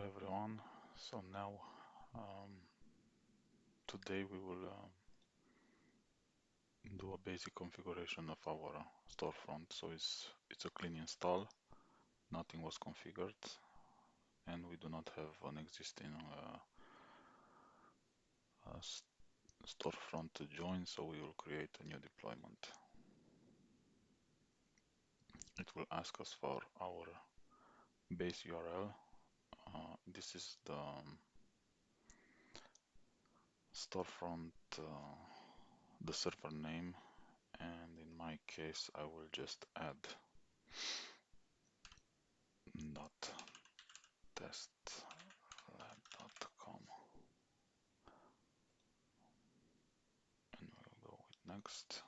everyone. So now today we will do a basic configuration of our storefront. So it's a clean install, nothing was configured, and we do not have an existing storefront to join, so we will create a new deployment. It will ask us for our base URL. This is the storefront, the server name, and in my case I will just add .testlab.com and we'll go with next.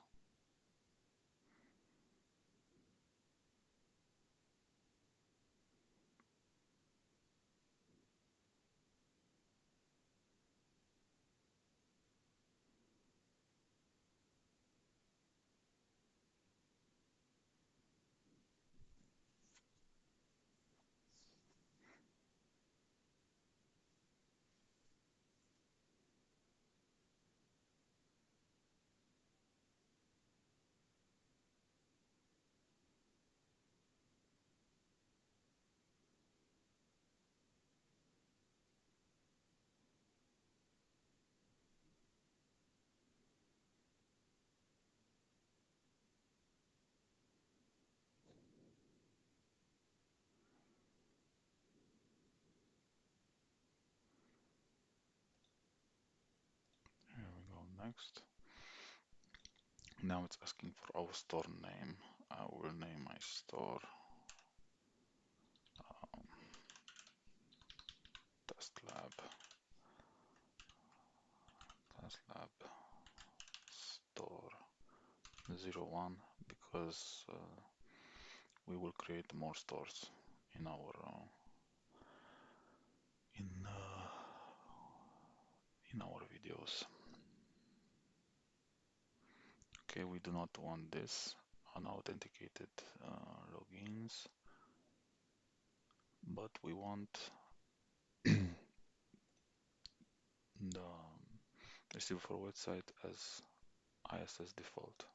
Here we go, next. Now it's asking for our store name. I will name my store testlab store 01 because we will create more stores in our in our videos. Okay, we do not want this unauthenticated logins, but we want the receive forward site as ISS default.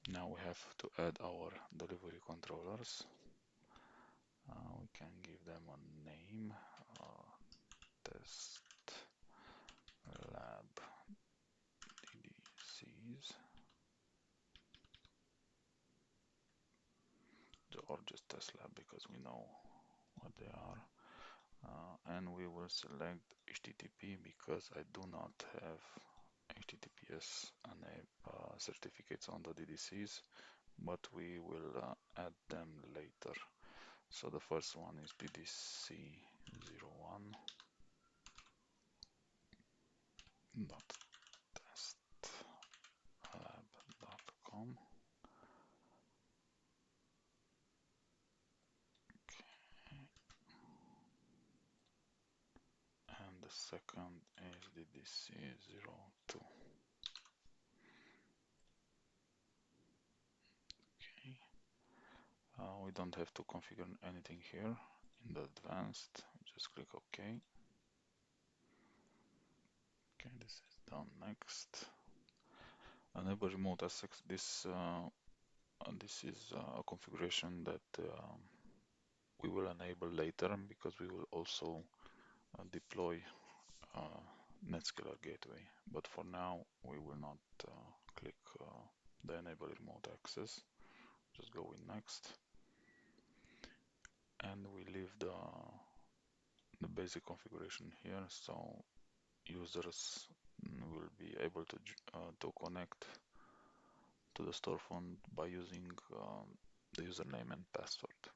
Now we have to add our delivery controllers. We can give them a name, test lab DDCs, or just test lab because we know what they are. And we will select HTTP because I do not have HTTPS certificates on the DDCs, but we will add them later. So the first one is DDC01 .testlab.com. And the second is DDC02. Okay. We don't have to configure anything here in the advanced. Just click OK. Okay, this is done. Next. Enable remote access. This is a configuration that we will enable later because we will also deploy NetScaler gateway. But for now, we will not click the enable remote access. Just go with next, and we leave the basic configuration here. So users will be able to connect to the storefront by using the username and password.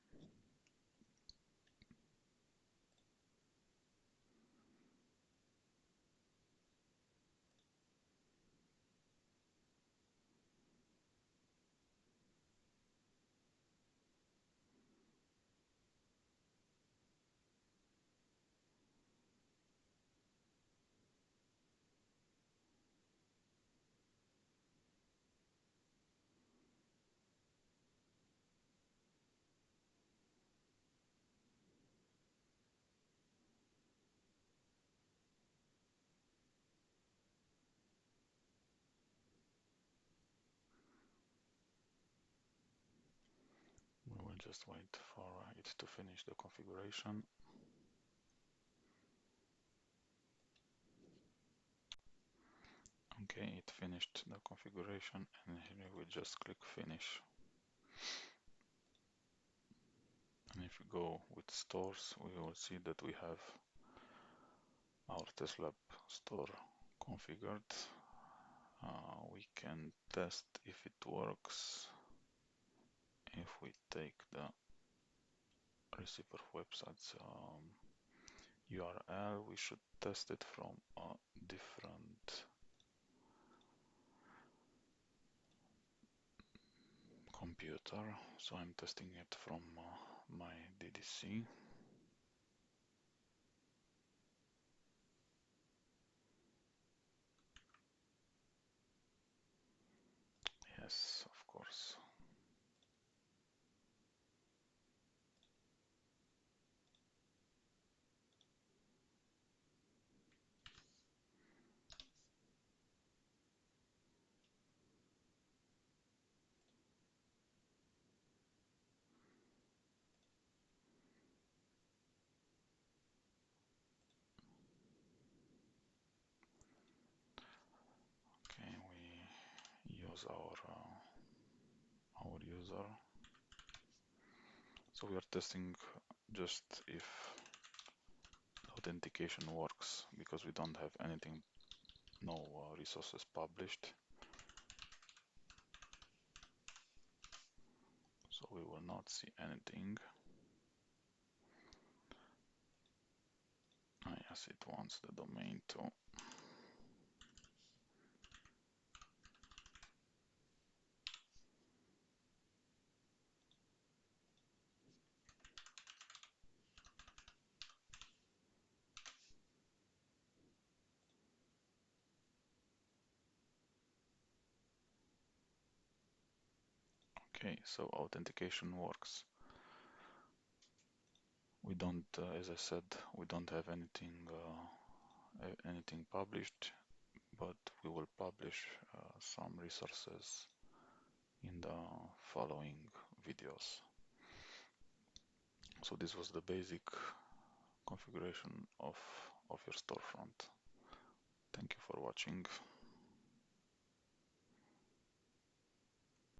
just wait for it to finish the configuration. Okay, it finished the configuration, and here we just click finish. And if you go with stores, we will see that we have our test lab store configured. We can test if it works. If we take the receiver website's URL, we should test it from a different computer. So I'm testing it from my DDC. Yes, of course. Okay, we use our user. So we are testing just if authentication works, because we don't have anything, no resources published. So we will not see anything. Yes, it wants the domain too. Okay, so authentication works. We don't, as I said, we don't have anything published, but we will publish some resources in the following videos. So this was the basic configuration of your storefront. Thank you for watching.